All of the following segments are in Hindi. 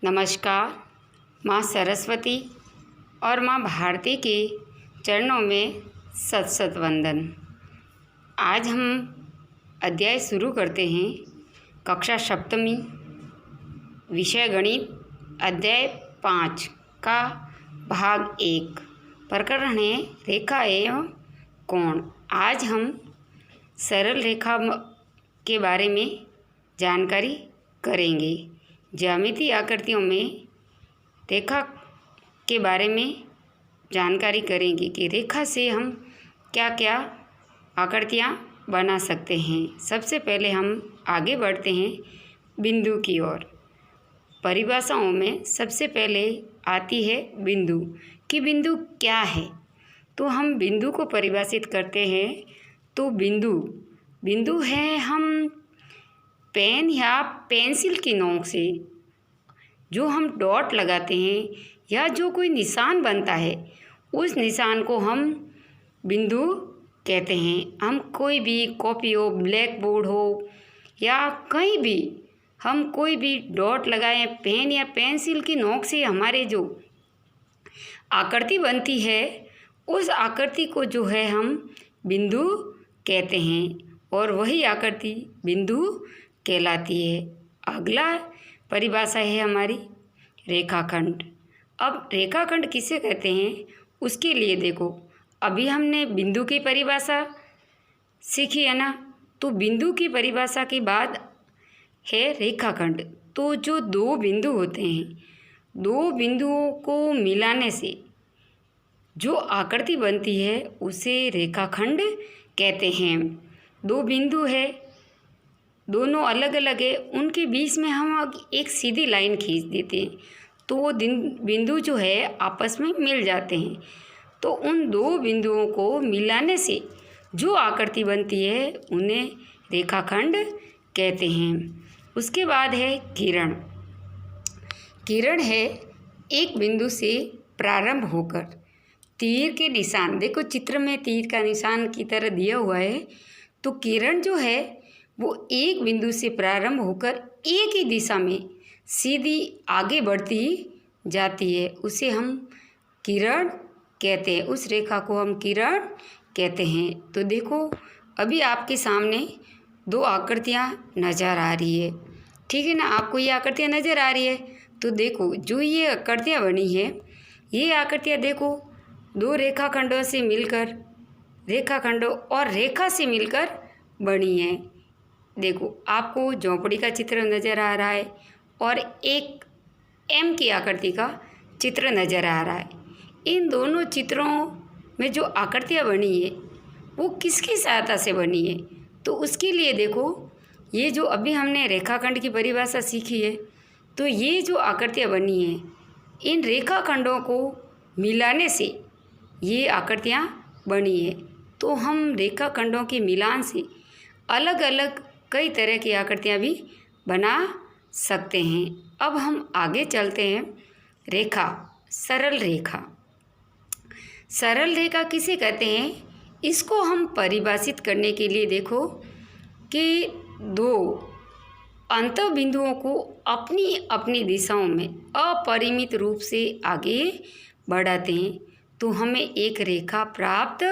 नमस्कार। माँ सरस्वती और माँ भारती के चरणों में सत सत वंदन। आज हम अध्याय शुरू करते हैं। कक्षा सप्तमी, विषय गणित, अध्याय 5 का भाग 1, प्रकरण है रेखा एवं कोण। आज हम सरल रेखा के बारे में जानकारी करेंगे। ज्यामितीय आकृतियों में रेखा के बारे में जानकारी करेंगे कि रेखा से हम क्या क्या आकृतियाँ बना सकते हैं। सबसे पहले हम आगे बढ़ते हैं बिंदु की ओर। परिभाषाओं में सबसे पहले आती है बिंदु कि बिंदु क्या है। तो हम बिंदु को परिभाषित करते हैं। तो बिंदु है हम पेन या पेंसिल की नोक से जो हम डॉट लगाते हैं या जो कोई निशान बनता है, उस निशान को हम बिंदु कहते हैं। हम कोई भी कॉपी हो, ब्लैक बोर्ड हो या कहीं भी हम कोई भी डॉट लगाएं, पेन या पेंसिल की नोक से हमारे जो आकृति बनती है, उस आकृति को जो है हम बिंदु कहते हैं और वही आकृति बिंदु कहलाती है। अगला परिभाषा है हमारी रेखाखंड। अब रेखाखंड किसे कहते हैं उसके लिए देखो, अभी हमने बिंदु की परिभाषा सीखी है ना। तो बिंदु की परिभाषा के बाद है रेखाखंड। तो जो दो बिंदु होते हैं, दो बिंदुओं को मिलाने से जो आकृति बनती है उसे रेखाखंड कहते हैं। दो बिंदु है, दोनों अलग अलग है, उनके बीच में हम एक सीधी लाइन खींच देते हैं तो वो बिंदु जो है आपस में मिल जाते हैं। तो उन दो बिंदुओं को मिलाने से जो आकृति बनती है उन्हें रेखाखंड कहते हैं। उसके बाद है किरण। किरण है एक बिंदु से प्रारंभ होकर तीर के निशान, देखो चित्र में तीर का निशान की तरह दिया हुआ है। तो किरण जो है वो एक बिंदु से प्रारंभ होकर एक ही दिशा में सीधी आगे बढ़ती जाती है, उसे हम किरण कहते हैं। उस रेखा को हम किरण कहते हैं। तो देखो अभी आपके सामने दो आकृतियाँ नज़र आ रही है, ठीक है ना। आपको ये आकृतियाँ नज़र आ रही है। तो देखो जो ये आकृतियाँ बनी है, ये आकृतियाँ देखो दो रेखाखंडों से मिलकर, रेखाखंडों और रेखा से मिलकर बनी है। देखो आपको झोंपड़ी का चित्र नज़र आ रहा है और एक एम की आकृति का चित्र नज़र आ रहा है। इन दोनों चित्रों में जो आकृतियाँ बनी है वो किसकी सहायता से बनी है। तो उसके लिए देखो, ये जो अभी हमने रेखाखंड की परिभाषा सीखी है, तो ये जो आकृतियाँ बनी हैं, इन रेखाखंडों को मिलाने से ये आकृतियाँ बनी है। तो हम रेखाखंडों के मिलान से अलग अलग कई तरह की आकृतियाँ भी बना सकते हैं। अब हम आगे चलते हैं। रेखा, सरल रेखा। सरल रेखा किसे कहते हैं, इसको हम परिभाषित करने के लिए देखो कि दो अंत बिंदुओं को अपनी अपनी दिशाओं में अपरिमित रूप से आगे बढ़ाते हैं तो हमें एक रेखा प्राप्त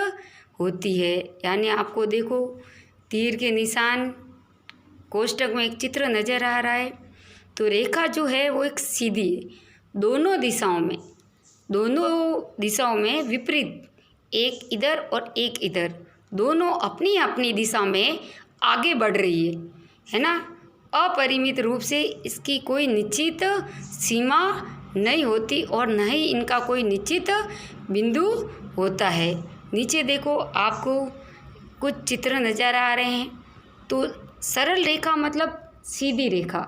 होती है। यानी आपको देखो तीर के निशान कोष्ठक में एक चित्र नज़र आ रहा है। तो रेखा जो है वो एक सीधी है, दोनों दिशाओं में विपरीत, एक इधर और एक इधर, दोनों अपनी अपनी दिशा में आगे बढ़ रही है ना। अपरिमित रूप से इसकी कोई निश्चित सीमा नहीं होती और न ही इनका कोई निश्चित बिंदु होता है। नीचे देखो आपको कुछ चित्र नज़र आ रहे हैं। तो सरल रेखा मतलब सीधी रेखा,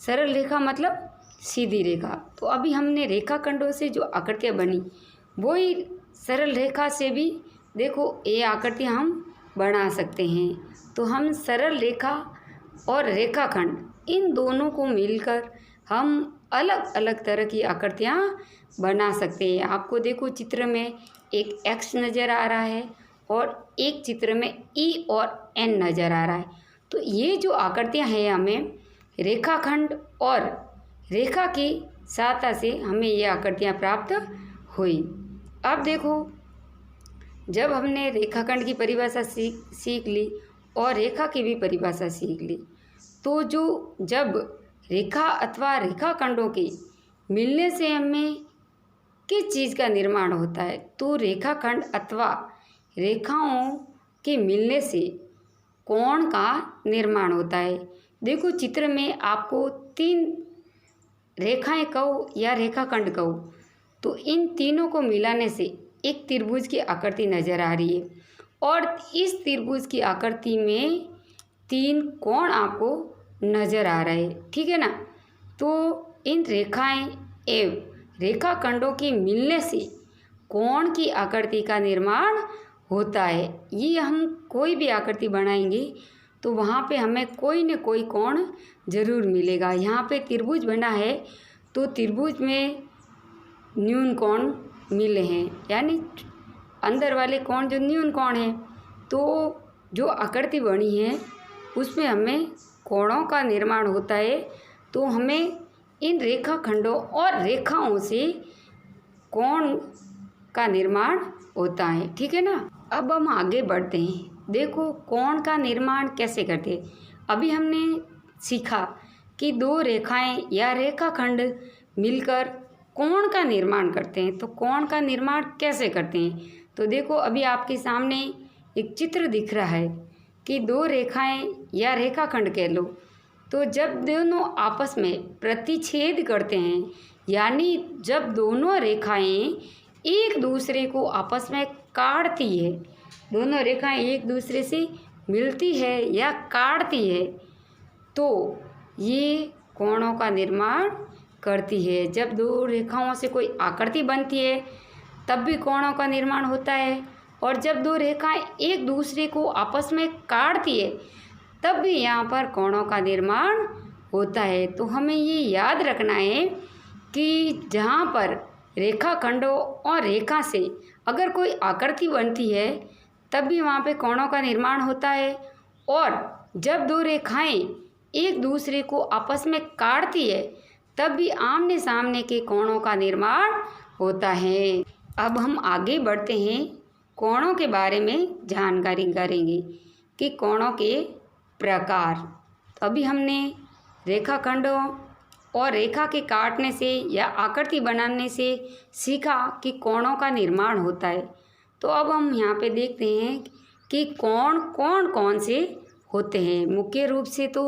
सरल रेखा मतलब सीधी रेखा। तो अभी हमने रेखाखंडों से जो आकृतियाँ बनी, वही सरल रेखा से भी देखो ये आकृतियाँ हम बना सकते हैं। तो हम सरल रेखा और रेखाखंड इन दोनों को मिलकर हम अलग अलग तरह की आकृतियाँ बना सकते हैं। आपको देखो चित्र में एक एक्स नज़र आ रहा है और एक चित्र में ई और एन नज़र आ रहा है। तो ये जो आकृतियाँ हैं हमें रेखाखंड और रेखा की सहायता से हमें ये आकृतियाँ प्राप्त हुई। अब देखो, जब हमने रेखाखंड की परिभाषा सीख ली और रेखा की भी परिभाषा सीख ली, तो जब रेखा अथवा रेखाखंडों के मिलने से हमें किस चीज़ का निर्माण होता है, तो रेखाखंड अथवा रेखाओं के मिलने से कोण का निर्माण होता है। देखो, चित्र में आपको 3 रेखाएं कहो या रेखाखंड कहो, तो इन तीनों को मिलाने से एक त्रिभुज की आकृति नज़र आ रही है और इस त्रिभुज की आकृति में 3 कोण आपको नज़र आ रहे हैं, ठीक है ना। तो इन रेखाएं एवं रेखाखंडों के मिलने से कोण की आकृति का निर्माण होता है। ये हम कोई भी आकृति बनाएंगे तो वहाँ पे हमें कोई न कोई कोण जरूर मिलेगा। यहाँ पे त्रिभुज बना है तो त्रिभुज में न्यून कोण मिले हैं, यानी अंदर वाले कोण जो न्यून कोण है, तो जो आकृति बनी है उसमें हमें कोणों का निर्माण होता है। तो हमें इन रेखाखंडों और रेखाओं से कोण का निर्माण होता है, ठीक है ना। अब हम आगे बढ़ते हैं। देखो, कोण का निर्माण कैसे करते हैं। अभी हमने सीखा कि 2 रेखाएं या रेखाखंड मिलकर कोण का निर्माण करते हैं। तो कोण का निर्माण कैसे करते हैं, तो देखो, अभी आपके सामने एक चित्र दिख रहा है कि 2 रेखाएं या रेखाखंड कह लो, तो जब दोनों आपस में प्रतिच्छेद करते हैं, यानी जब दोनों रेखाएं एक दूसरे को आपस में काटती है, दोनों रेखाएं एक दूसरे से मिलती है या काटती है, तो ये कोणों का निर्माण करती है। जब 2 रेखाओं से कोई आकृति बनती है तब भी कोणों का निर्माण होता है, और जब 2 रेखाएं एक दूसरे को आपस में काटती है तब भी यहाँ पर कोणों का निर्माण होता है। तो हमें ये याद रखना है कि जहाँ पर रेखाखंडों और रेखा से अगर कोई आकृति बनती है तब भी वहाँ पे कोणों का निर्माण होता है, और जब 2 रेखाएं एक दूसरे को आपस में काटती है तब भी आमने सामने के कोणों का निर्माण होता है। अब हम आगे बढ़ते हैं, कोणों के बारे में जानकारी करेंगे कि कोणों के प्रकार। अभी हमने रेखाखंडों और रेखा के काटने से या आकृति बनाने से सीखा कि कोणों का निर्माण होता है। तो अब हम यहाँ पे देखते हैं कि कोण कौन कौन से होते हैं। मुख्य रूप से तो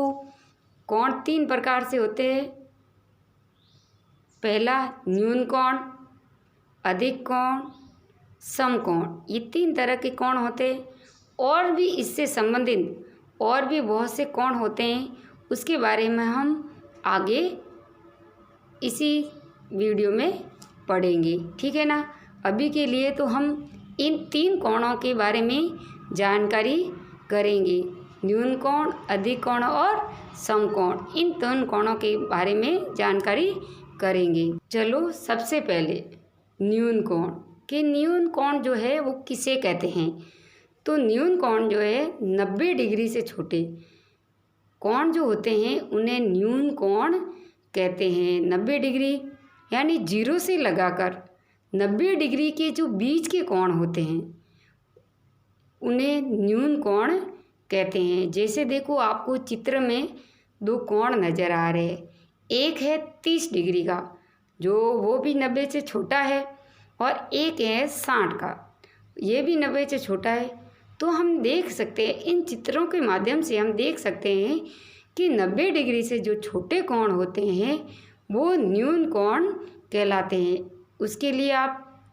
कोण 3 प्रकार से होते हैं। पहला न्यून कोण, अधिक कोण, समकोण, ये 3 तरह के कोण होते हैं। और भी इससे संबंधित और भी बहुत से कोण होते हैं, उसके बारे में हम आगे इसी वीडियो में पढ़ेंगे, ठीक है ना। अभी के लिए तो हम इन 3 कोणों के बारे में जानकारी करेंगे, न्यून कोण, अधिक कोण और समकोण। इन 3 कोणों के बारे में जानकारी करेंगे। चलो, सबसे पहले न्यून कोण कि न्यून कोण जो है वो किसे कहते हैं। तो न्यून कोण जो है 90 डिग्री से छोटे कोण जो होते हैं उन्हें न्यून कोण कहते हैं। 90 डिग्री यानी 0 से लगाकर 90 डिग्री के जो बीच के कोण होते हैं उन्हें न्यून कोण कहते हैं। जैसे देखो, आपको चित्र में 2 कोण नज़र आ रहे हैं। एक है 30 डिग्री का, जो वो भी 90 से छोटा है, और एक है 60 का, ये भी 90 से छोटा है। तो हम देख सकते हैं, इन चित्रों के माध्यम से हम देख सकते हैं कि 90 डिग्री से जो छोटे कोण होते हैं वो न्यून कोण कहलाते हैं। उसके लिए आप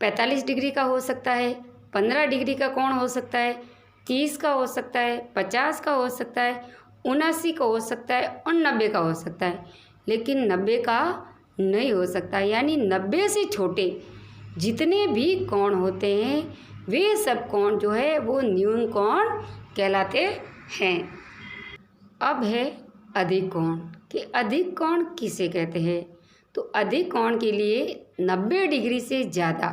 45 डिग्री का हो सकता है, 15 डिग्री का कोण हो सकता है, 30 का हो सकता है, 50 का हो सकता है, 79 का हो सकता है और 90 का हो सकता है, लेकिन 90 का नहीं हो सकता। यानी 90 से छोटे जितने भी कोण होते हैं वे सब कोण जो है वो न्यून कोण कहलाते हैं। अब है अधिक कोण कि अधिक कोण किसे कहते हैं। तो अधिक कोण के लिए 90 डिग्री से ज़्यादा,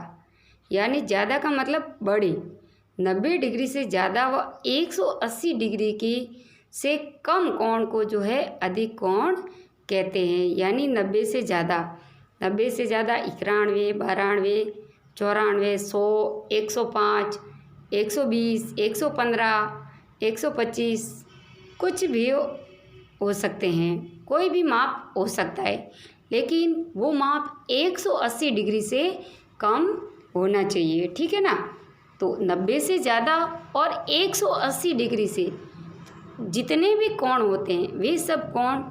यानी ज़्यादा का मतलब बड़ी, 90 डिग्री से ज़्यादा व 180 डिग्री की से कम कोण को जो है अधिक कोण कहते हैं, यानी 90 से ज़्यादा। 90 से ज़्यादा 91, 92, 94, 100, 105, 120, 115, 125 कुछ भी हो सकते हैं, कोई भी माप हो सकता है, लेकिन वो माप 180 डिग्री से कम होना चाहिए, ठीक है ना। तो 90 से ज़्यादा और 180 डिग्री से जितने भी कोण होते हैं वे सब कोण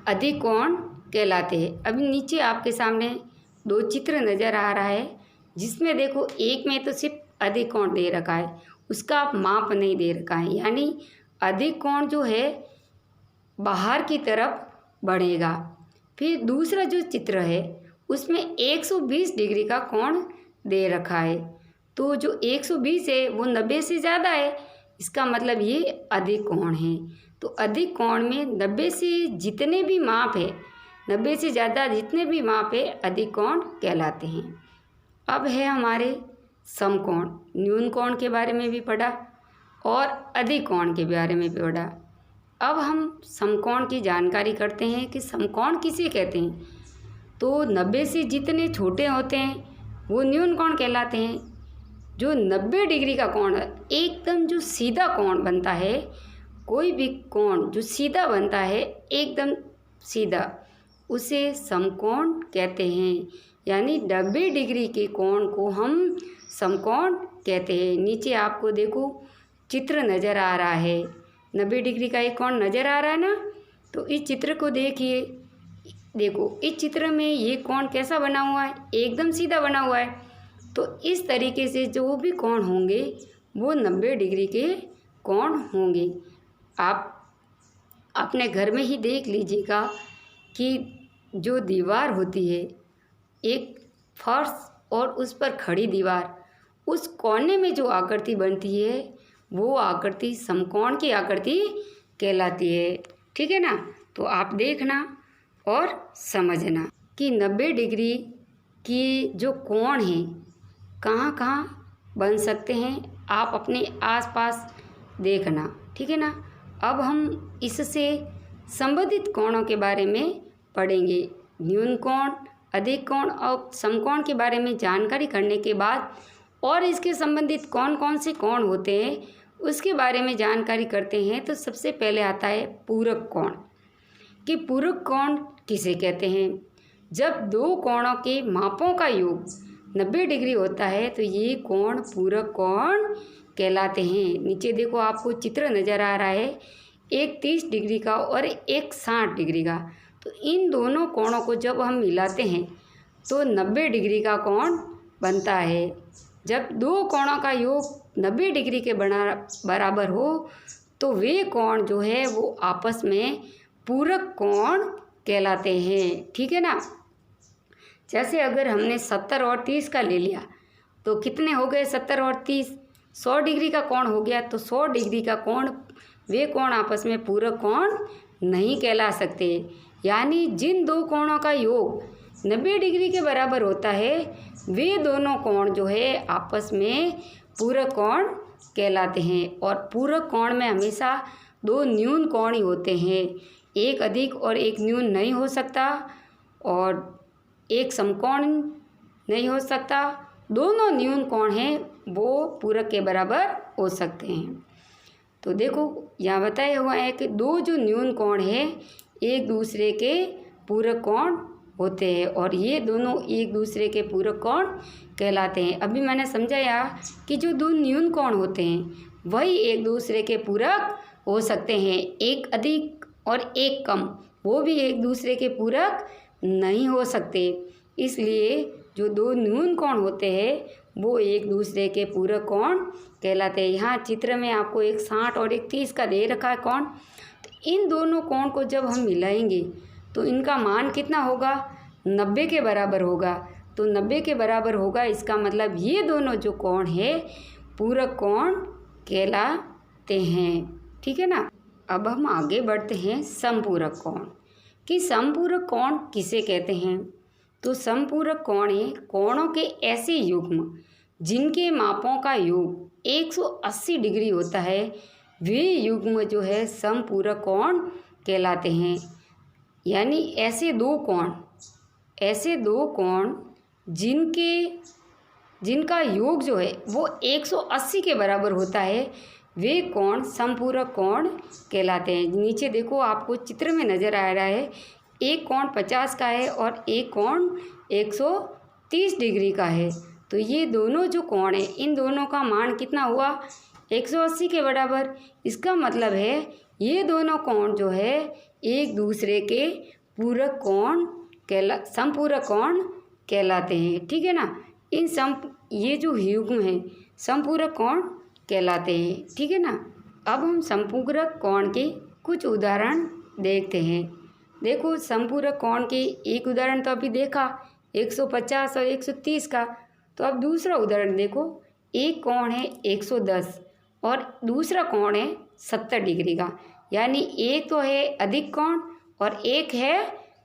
अधिक कोण कहलाते हैं। अभी नीचे आपके सामने 2 चित्र नज़र आ रहा है, जिसमें देखो एक में तो सिर्फ अधिक कोण दे रखा है, उसका आप माप नहीं दे रखा है, यानी अधिक कोण जो है बाहर की तरफ बढ़ेगा। फिर दूसरा जो चित्र है उसमें 120 डिग्री का कोण दे रखा है, तो जो 120 है वो 90 से ज़्यादा है, इसका मतलब ये अधिक कोण है। तो अधिक कोण में 90 से जितने भी माप है, 90 से ज़्यादा जितने भी माप है अधिक कोण कहलाते हैं। अब है हमारे समकोण। न्यून कोण के बारे में भी पढ़ा और अधिक कोण के बारे में भी पढ़ा। अब हम समकोण की जानकारी करते हैं कि समकोण किसे कहते हैं। तो 90 से जितने छोटे होते हैं वो न्यून कोण कहलाते हैं। जो 90 डिग्री का कोण एकदम जो सीधा कोण बनता है, कोई भी कोण जो सीधा बनता है एकदम सीधा, उसे समकोण कहते हैं। यानी 90 डिग्री के कोण को हम समकोण कहते हैं। नीचे आपको देखो चित्र नज़र आ रहा है, 90 डिग्री का एक कोण नज़र आ रहा है ना। तो इस चित्र को देखिए, देखो इस चित्र में ये कोण कैसा बना हुआ है, एकदम सीधा बना हुआ है। तो इस तरीके से जो भी कोण होंगे वो 90 डिग्री के कोण होंगे। आप अपने घर में ही देख लीजिएगा कि जो दीवार होती है, एक फर्श और उस पर खड़ी दीवार, उस कोने में जो आकृति बनती है वो आकृति समकोण की आकृति कहलाती है, ठीक है ना। तो आप देखना और समझना कि 90 डिग्री की जो कोण है कहाँ कहाँ बन सकते हैं, आप अपने आसपास देखना, ठीक है ना। अब हम इससे संबंधित कोणों के बारे में पढ़ेंगे। न्यून कोण, अधिक कोण और समकोण के बारे में जानकारी करने के बाद और इसके संबंधित कौन कौन से कोण होते हैं उसके बारे में जानकारी करते हैं। तो सबसे पहले आता है पूरक कोण, कि पूरक कोण किसे कहते हैं। जब दो कोणों के मापों का योग 90 डिग्री होता है तो ये कोण पूरक कोण कहलाते हैं। नीचे देखो आपको चित्र नज़र आ रहा है, एक 30 डिग्री का और एक 60 डिग्री का। तो इन दोनों कोणों को जब हम मिलाते हैं तो 90 डिग्री का कोण बनता है। जब दो कोणों का योग 90 डिग्री के बराबर हो तो वे कोण जो है वो आपस में पूरक कोण कहलाते हैं, ठीक है ना। जैसे अगर हमने 70 और 30 का ले लिया तो कितने हो गए, 70 और 30, 100 डिग्री का कोण हो गया। तो 100 डिग्री का कोण, वे कोण आपस में पूरक कोण नहीं कहला सकते। यानी जिन दो कोणों का योग 90 डिग्री के बराबर होता है वे दोनों कोण जो है आपस में पूरक कोण कहलाते हैं। और पूरक कोण में हमेशा दो न्यून कोण ही होते हैं, एक अधिक और एक न्यून नहीं हो सकता, और एक समकोण नहीं हो सकता। दोनों न्यून कोण हैं वो पूरक के बराबर हो सकते हैं। तो देखो यहाँ बताया हुआ है कि दो जो न्यून कोण है एक दूसरे के पूरक कोण होते हैं और ये दोनों एक दूसरे के पूरक कोण कहलाते हैं। अभी मैंने समझाया कि जो दो न्यून कोण होते हैं वही एक दूसरे के पूरक हो सकते हैं, एक अधिक और एक कम, वो भी एक दूसरे के पूरक नहीं हो सकते। इसलिए जो दो न्यून कोण होते हैं वो एक दूसरे के पूरक कोण कहलाते हैं। यहाँ चित्र में आपको एक 60 और एक 30 का दे रखा है कोण। तो इन दोनों कोण को जब हम मिलाएंगे तो इनका मान कितना होगा, 90 के बराबर होगा। तो 90 के बराबर होगा, इसका मतलब ये दोनों जो कोण है पूरक कोण कहलाते हैं, ठीक है ना। अब हम आगे बढ़ते हैं समपूरक कोण, कि समपूरक कोण किसे कहते हैं। तो समपूरक कोण है कोणों के ऐसे युग्म जिनके मापों का योग 180 डिग्री होता है, वे युग्म जो है समपूरक कोण कहलाते हैं। यानी ऐसे दो कोण जिनका योग जो है वो 180 के बराबर होता है, वे कोण समपूरक कोण कहलाते हैं। नीचे देखो, आपको चित्र में नज़र आ रहा है, एक कोण 50 का है और एक कोण 130 डिग्री का है। तो ये दोनों जो कोण है, इन दोनों का मान कितना हुआ? 180 के बराबर। इसका मतलब है ये दोनों कोण जो है एक दूसरे के समपूरक कोण कहलाते हैं। ठीक है ना। ये जो युग्म है समपूरक कोण कहलाते हैं। ठीक है ना। अब हम समपूरक कोण के कुछ उदाहरण देखते हैं। देखो, समपूरक कोण के एक उदाहरण तो अभी देखा 150 और 130 का। तो अब दूसरा उदाहरण देखो, एक कोण है 110 और दूसरा कोण है 70 डिग्री का। यानी एक तो है अधिक कोण और एक है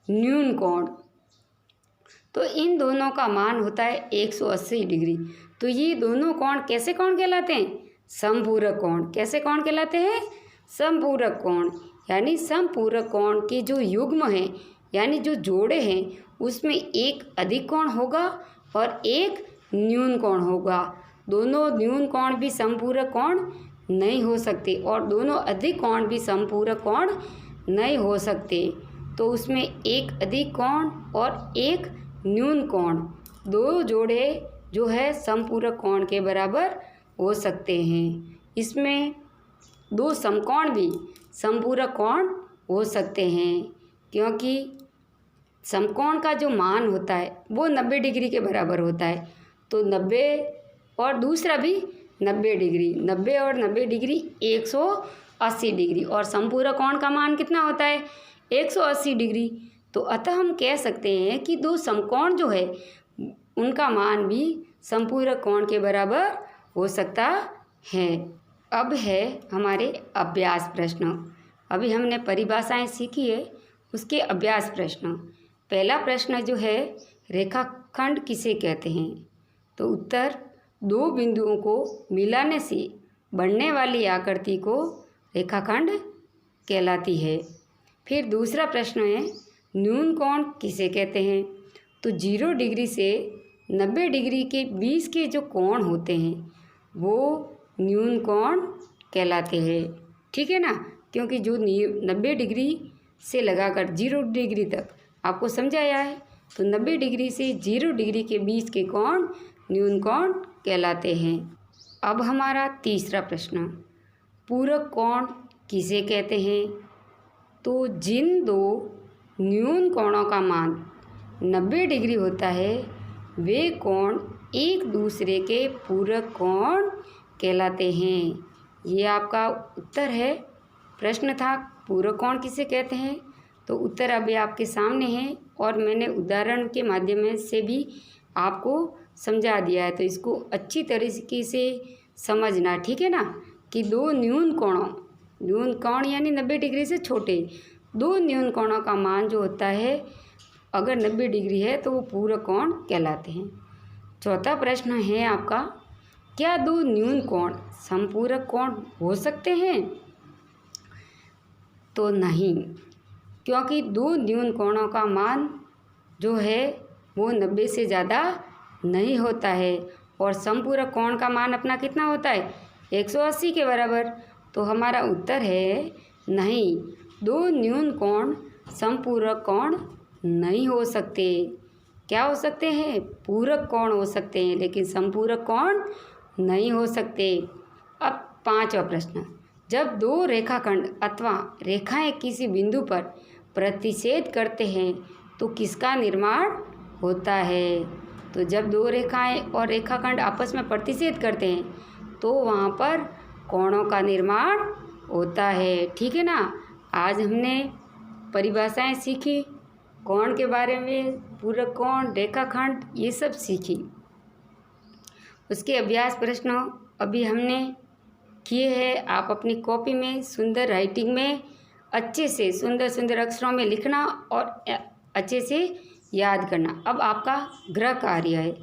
न्यून कोण। तो इन दोनों का मान होता है 180 डिग्री। तो ये दोनों कोण कैसे कोण कहलाते हैं? समपूरक कोण। कैसे कोण कहलाते हैं? समपूरक कोण। यानी समपूरक कोण के जो युग्म हैं, यानी जो जोड़े हैं, उसमें एक अधिक कोण होगा और एक न्यून कोण होगा। दोनों न्यून कोण भी समपूरक कोण नहीं हो सकते और दोनों अधिक कोण भी समपूरक कोण नहीं हो सकते। तो उसमें एक अधिक कोण और एक न्यून कोण, दो जोड़े जो है समपूरक कोण के बराबर हो सकते हैं। इसमें दो समकोण भी समपूरक कोण हो सकते हैं, क्योंकि समकोण का जो मान होता है वो 90 डिग्री के बराबर होता है। तो 90 और दूसरा भी 90 डिग्री, 90 और 90 डिग्री 180 डिग्री, और समपूरक कोण का मान कितना होता है? 180 डिग्री। तो अतः हम कह सकते हैं कि दो समकोण जो है उनका मान भी समपूरक कोण के बराबर हो सकता है। अब है हमारे अभ्यास प्रश्न। अभी हमने परिभाषाएं सीखी है, उसके अभ्यास प्रश्न। पहला प्रश्न जो है, रेखाखंड किसे कहते हैं? तो उत्तर, दो बिंदुओं को मिलाने से बनने वाली आकृति को रेखाखंड कहलाती है। फिर दूसरा प्रश्न है, न्यून कोण किसे कहते हैं? तो 0 डिग्री से 90 डिग्री के बीच के जो कोण होते हैं वो न्यून कोण कहलाते हैं। ठीक है ना। क्योंकि जो 90 डिग्री से लगाकर 0 डिग्री तक आपको समझाया है, तो 90 डिग्री से 0 डिग्री के बीच के कोण न्यून कोण कहलाते हैं। अब हमारा तीसरा प्रश्न, पूरक कोण किसे कहते हैं? तो जिन दो न्यून कोणों का मान 90 डिग्री होता है, वे कोण एक दूसरे के पूरक कोण कहलाते हैं। ये आपका उत्तर है। प्रश्न था पूरक कोण किसे कहते हैं, तो उत्तर अभी आपके सामने है और मैंने उदाहरण के माध्यम से भी आपको समझा दिया है। तो इसको अच्छी तरीके से समझना। ठीक है ना। कि दो न्यून कोण यानी 90 डिग्री से छोटे दो न्यून कोणों का मान जो होता है, अगर 90 डिग्री है तो वो पूरक कोण कहलाते हैं। चौथा प्रश्न है आपका, क्या दो न्यून कोण समपूरक कोण हो सकते हैं? तो नहीं, क्योंकि दो न्यून कोणों का मान जो है वो 90 से ज़्यादा नहीं होता है और समपूरक कोण का मान अपना कितना होता है? 180 के बराबर। तो हमारा उत्तर है नहीं, दो न्यून कोण समपूरक कोण नहीं हो सकते। क्या हो सकते हैं? पूरक कोण हो सकते हैं, लेकिन समपूरक कोण नहीं हो सकते। अब पांचवा प्रश्न, जब दो रेखाखंड अथवा रेखाएं किसी बिंदु पर प्रतिच्छेद करते हैं तो किसका निर्माण होता है? तो जब दो रेखाएं और रेखाखंड आपस में प्रतिच्छेद करते हैं तो वहाँ पर कोणों का निर्माण होता है। ठीक है ना। आज हमने परिभाषाएं सीखी, कोण के बारे में, पूरक कोण, रेखाखंड, ये सब सीखी। उसके अभ्यास प्रश्न अभी हमने किए हैं। आप अपनी कॉपी में सुंदर राइटिंग में अच्छे से सुंदर सुंदर अक्षरों में लिखना और अच्छे से याद करना। अब आपका गृह कार्य है।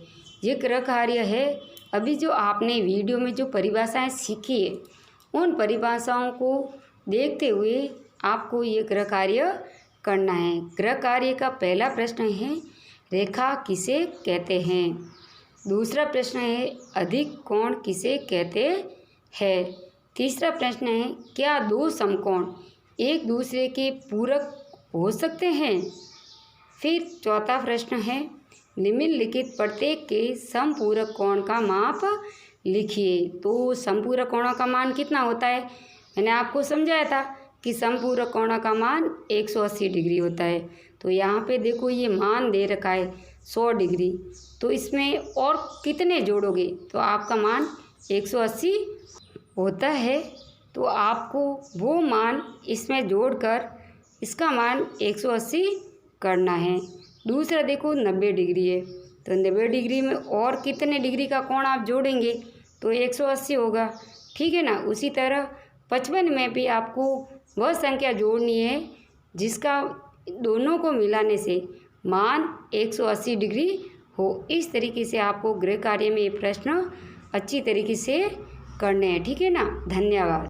ये गृह कार्य है, अभी जो आपने वीडियो में जो परिभाषाएं सीखी है, उन परिभाषाओं को देखते हुए आपको ये गृह कार्य करना है। गृह कार्य का पहला प्रश्न है रेखा किसे कहते हैं। दूसरा प्रश्न है अधिक कोण किसे कहते हैं। तीसरा प्रश्न है क्या दो समकोण एक दूसरे के पूरक हो सकते हैं। फिर चौथा प्रश्न है निम्नलिखित प्रत्येक के समपूरक कोण का माप लिखिए। तो समपूरक कोणों का मान कितना होता है, मैंने आपको समझाया था कि समपूरक कोणों का मान 180 डिग्री होता है। तो यहाँ पे देखो ये मान दे रखा है 100 डिग्री, तो इसमें और कितने जोड़ोगे तो आपका मान 180 होता है। तो आपको वो मान इसमें जोड़कर इसका मान 180 करना है। दूसरा देखो 90 डिग्री है, तो 90 डिग्री में और कितने डिग्री का कोण आप जोड़ेंगे तो 180 होगा, ठीक है ना। उसी तरह 55 में भी आपको वह संख्या जोड़नी है जिसका दोनों को मिलाने से मान 180 डिग्री हो। इस तरीके से आपको गृह कार्य में ये प्रश्न अच्छी तरीके से करने हैं, ठीक है ना। धन्यवाद।